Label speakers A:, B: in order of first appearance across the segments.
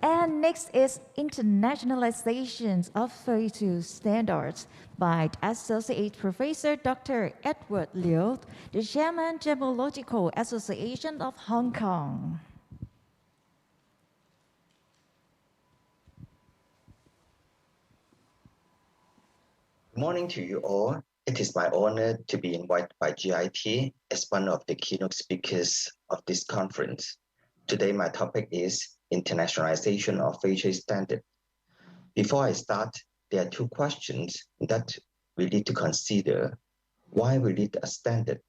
A: And next is Internationalization of Facial Standards by Associate Professor Dr. Edward Liu, the Chairman, Gemmological Association of Hong Kong.
B: Good morning to you all. It is my honor to be invited by GIT as one of the keynote speakers of this conference. Today, my topic is Internationalization of Facial Standard. Before I start, there are two questions that we need to consider. Why we need a standard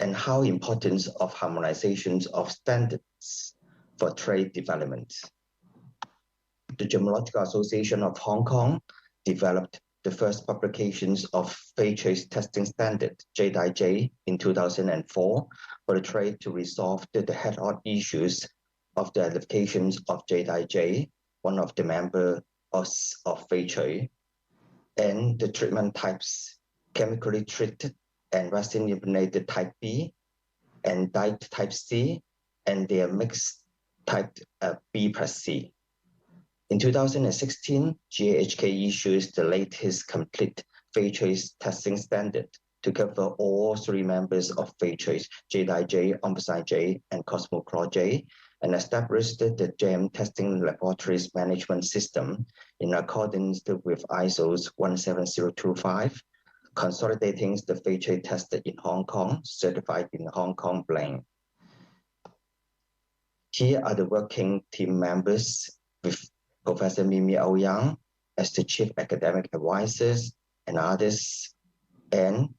B: and how importance of harmonizations of standards for trade development. The Gemmological Association of Hong Kong developed the first publications of facial testing standard, GIT in 2004, for the trade to resolve the head-on issues of the applications of GIT, one of the members of facial, and the treatment types, chemically treated and vaccine impregnated type B, and dyed type C, and their mixed type B plus C. In 2016, GAHK issues the latest complete facial testing standard to cover all three members of facial, GIT, Ombudsman J, and Cosmoclaw J, and established the GEM testing laboratories management system in accordance with ISO 17025, consolidating the facial tested in Hong Kong, certified in Hong Kong blank. Here are the working team members with Professor Mimi Ouyang as the Chief Academic Advisors and others. And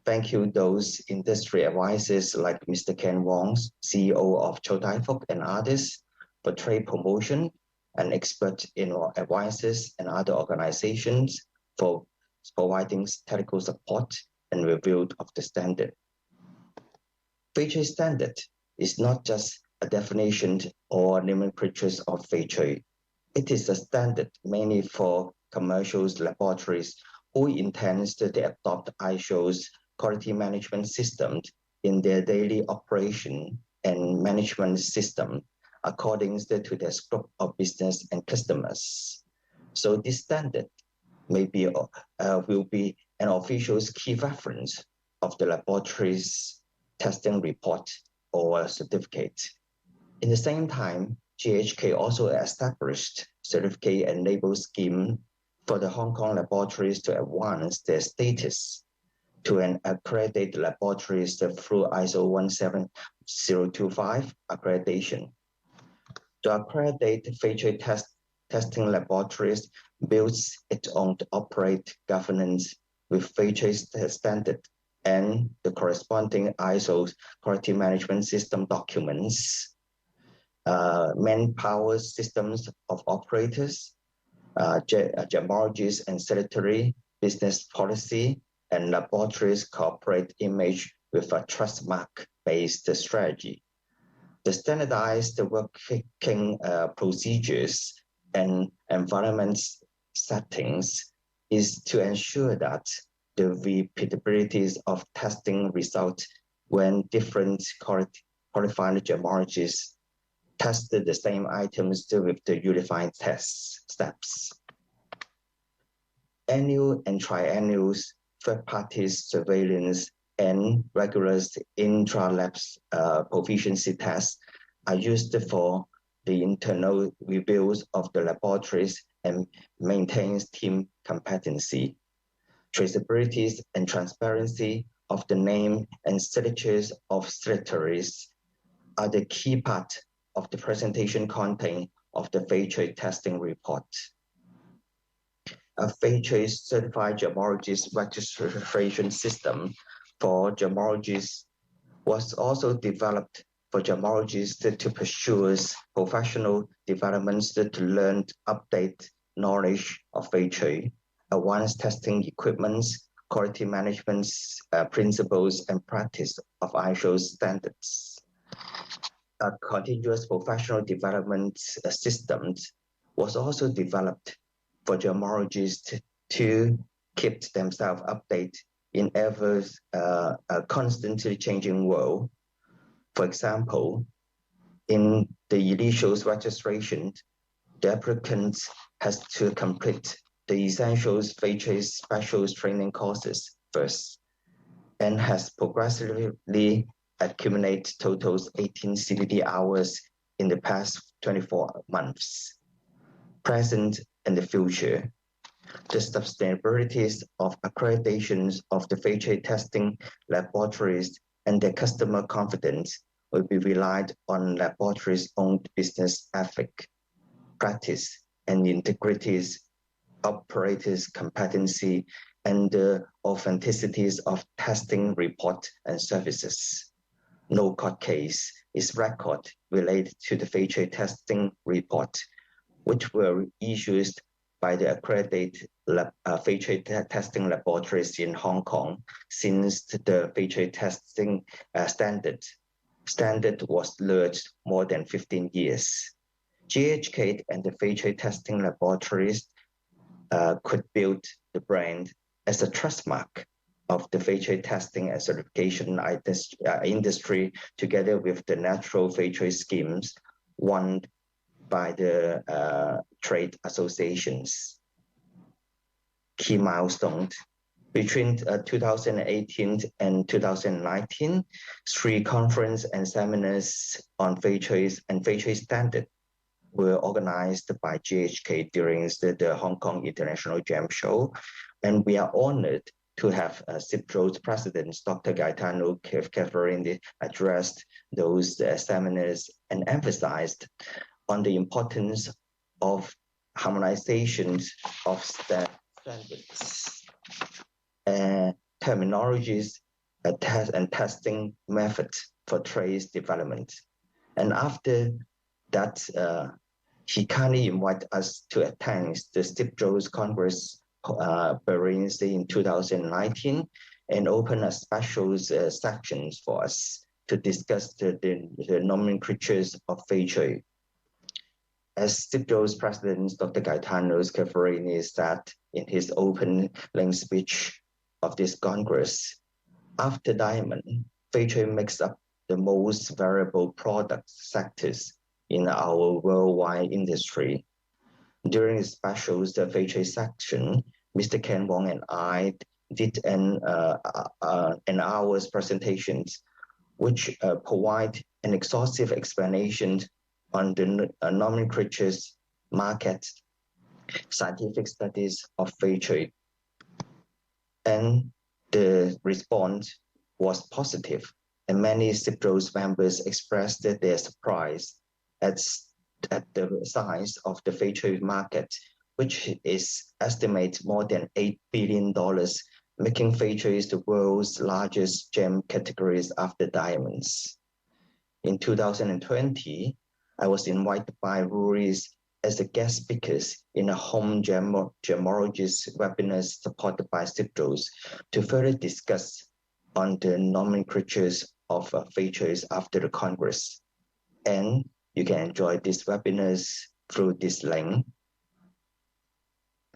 B: thank you those industry advisors like Mr. Ken Wong, CEO of Chow Tai Fook and others for trade promotion, and expert advisors and other organizations for providing technical support and review of the standard. Facial standard is not just a definition or nomenclatures of facial. It is a standard mainly for commercial laboratories who intend to adopt ISO's quality management system in their daily operation and management system according to their scope of business and customers. So this standard will be an official's key reference of the laboratory's testing report or certificate. In the same time, GHK also established certificate and label scheme for the Hong Kong laboratories to advance their status to an accredited laboratories through ISO 17025 accreditation. To accredit facial testing laboratories builds its own operate governance with facial standard and the corresponding ISO quality management system documents, manpower systems of operators, gemmologists and sanitary business policy, and laboratories corporate image with a trust mark-based strategy. The standardized working procedures and environment settings is to ensure that the repeatability of testing results when different qualified gemmologists tested the same items with the unified test steps. Annual and triennial third-party surveillance and regular intra-lab proficiency tests are used for the internal reviews of the laboratories and maintains team competency. Traceability and transparency of the name and signatures of signatories are the key part of the presentation content of the facial testing report. A facial certified gemmologist registration system for gemmologists was also developed for gemmologists to pursue professional developments to learn, update knowledge of facial, advanced testing equipments, quality management principles, and practice of ISO standards. A continuous professional development system was also developed for gemmologists to keep themselves updated in ever constantly changing world. For example, in the initial registration, The applicant has to complete the essentials fair trade specials training courses first and has progressively accumulated totals 18 CPD hours in the past 24 months. Present and the future. The sustainability of accreditations of the fair trade testing laboratories and their customer confidence will be relied on laboratories' own business ethic, practice, and integrities, operators' competency, and the authenticities of testing report and services. No court case is record related to the fair trade testing report, which were issued by the accredited fair trade testing laboratories in Hong Kong since the fair trade testing standard was launched more than 15 years. GHK and the fair trade testing laboratories could build the brand as a trust mark of the fair trade testing and certification industry, together with the natural fair trade schemes won by the trade associations. Key milestones. Between 2018 and 2019, 3 conferences and seminars on fair trade and fair trade standard were organized by GHK during the Hong Kong International Gem Show, and we are honored to have CIPRO's president, Dr. Gaetano Cafferini, addressed those seminars and emphasized on the importance of harmonization of standards, terminologies, and testing methods for trade development. And after that, he kindly invited us to attend the CIPRO's Congress Bahrain in 2019 and open a special section for us to discuss the nomenclatures of fair trade. As CIPRO's president, Dr. Gaetano Cafferini, said in his opening speech of this Congress, after diamond, fair trade makes up the most valuable product sectors in our worldwide industry. During the special fair trade section, Mr. Ken Wong and I did an hour's presentations, which provide an exhaustive explanation on the nomenclatures, market, scientific studies of fair trade. And the response was positive, and many CIPRO's members expressed their surprise at the size of the fair trade market, which is estimated more than $8 billion, making fair trade the world's largest gem categories after diamonds. In 2020, I was invited by Ruiz as a guest speaker in a home gemmologist webinar supported by CIPRO's to further discuss on the nomenclatures of fair trade after the Congress. And you can enjoy these webinars through this link.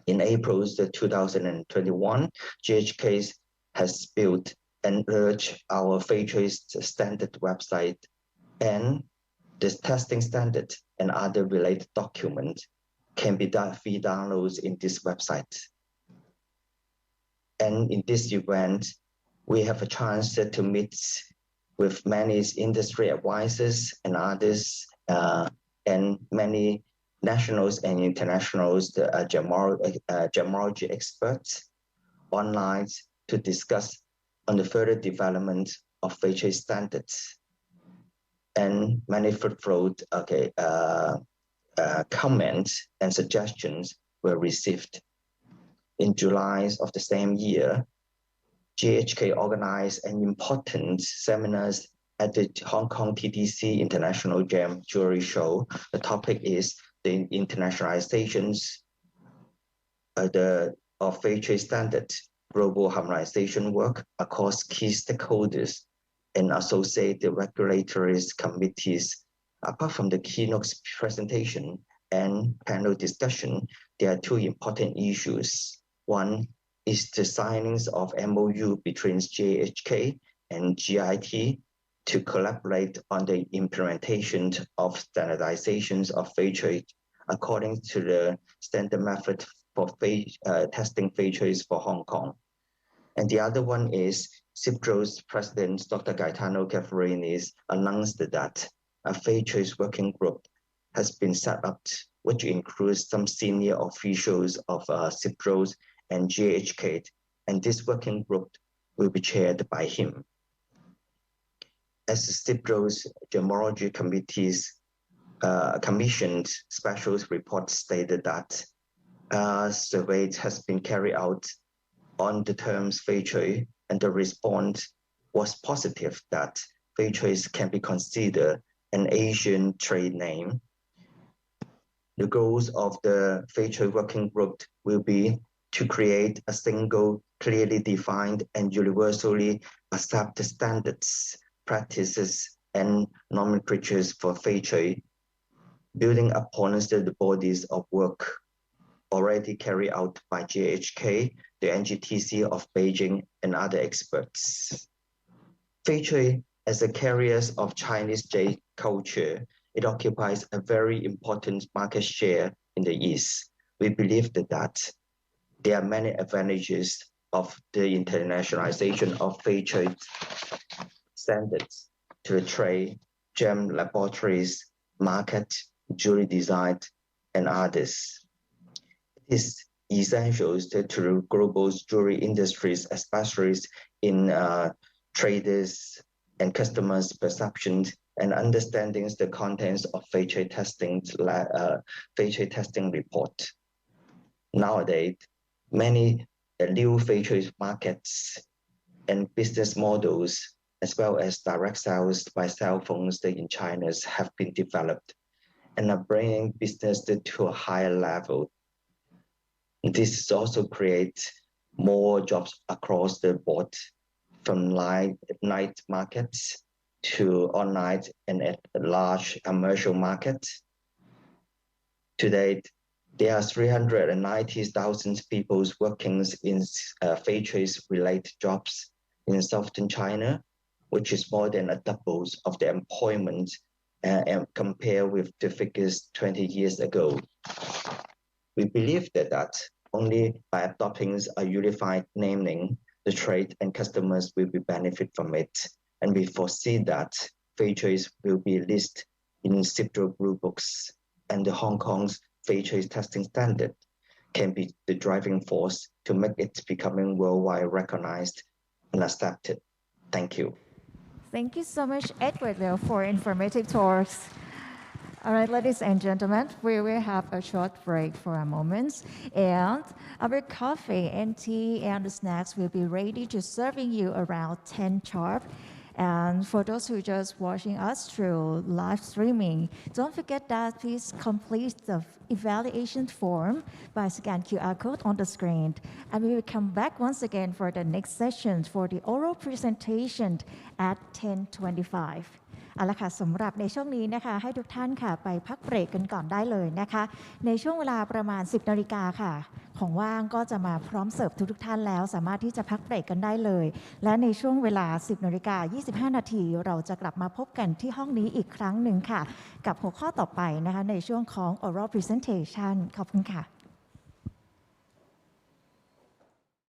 B: In April 2021, GHK has built and launched our fair trade standard website, and this testing standard and other related documents can be free downloads in this website. And in this event, we have a chance to meet with many industry advisors and others, and many nationals and internationals, the gemmology experts online to discuss on the further development of fair trade standards. And many fruitful comments and suggestions were received. In July of the same year, GHK organized an important seminars at the Hong Kong TDC International Gem Jewelry Show. The topic is the internationalizations of fair trade standard, global harmonization work across key stakeholders and associated regulatory committees. Apart from the keynote presentation and panel discussion, there are 2 important issues. One is the signings of MOU between GHK and GIT to collaborate on the implementation of standardizations of fair trade according to the standard method for testing phase choice for Hong Kong. And the other one is CIPRO's president, Dr. Gaetano Caffarini's announced that a phase choice working group has been set up, which includes some senior officials of CIPRO's and GAHK, and this working group will be chaired by him. As CIPRO's Gemmology Committee's commissioned special report stated that a survey has been carried out on the terms phase choice, and the response was positive that phase choice can be considered an Asian trade name. The goals of the phase choice working group will be to create a single, clearly defined and universally accepted standards, practices, and nomenclatures for phase choice, building upon the bodies of work already carried out by GHK, the NGTC of Beijing, and other experts. Phase choice, as a carrier of Chinese J culture, it occupies a very important market share in the East. We believe that there are many advantages of the internationalization of phase choice standards to the trade, gem laboratories, market, jewelry design, and others. It is essential to global jewelry industries, especially in traders and customers' perceptions and understanding the contents of phase choice testing report. Nowadays, many new phase choice markets and business models, as well as direct sales by cell phones in China, have been developed and are bringing business to a higher level. This also creates more jobs across the board, from night markets to online and at large commercial markets. Today, there are 390,000 people working in phase choice related jobs in southern China, which is more than a double of the employment and compared with the figures 20 years ago. We believe that only by adopting a unified naming, the trade and customers will be benefit from it. And we foresee that phase choice will be listed in CIPRO Blue Books, and the Hong Kong's phase choice testing standard can be the driving force to make it becoming worldwide recognized and accepted. Thank you.
A: Thank you so much, Edward Liu, for informative talks. All right, ladies and gentlemen, we will have a short break for a moment, and our coffee and tea and the snacks will be ready to serving you around 10 sharp. And for those who are just watching us through live streaming, don't forget that please complete the evaluation form by scan QR code on the screen. And we will come back once again for the next session for the oral presentation at 10:25. เอาละค่ะสำหรับในช่วงนี้นะคะให้ทุกท่านค่ะไปพักเบรกกันก่อนได้เลยนะคะในช่วงเวลาประมาณ 10 นาฬิกาค่ะของว่างก็จะมาพร้อมเสิร์ฟทุกท่านแล้วสามารถที่จะพักเบรกกันได้เลยและในช่วงเวลา 10 นาฬิกา 25 นาทีเราจะกลับมาพบกันที่ห้องนี้อีกครั้งหนึ่งค่ะกับหัวข้อต่อไปนะคะในช่วงของ oral presentation ขอบคุณค่ะ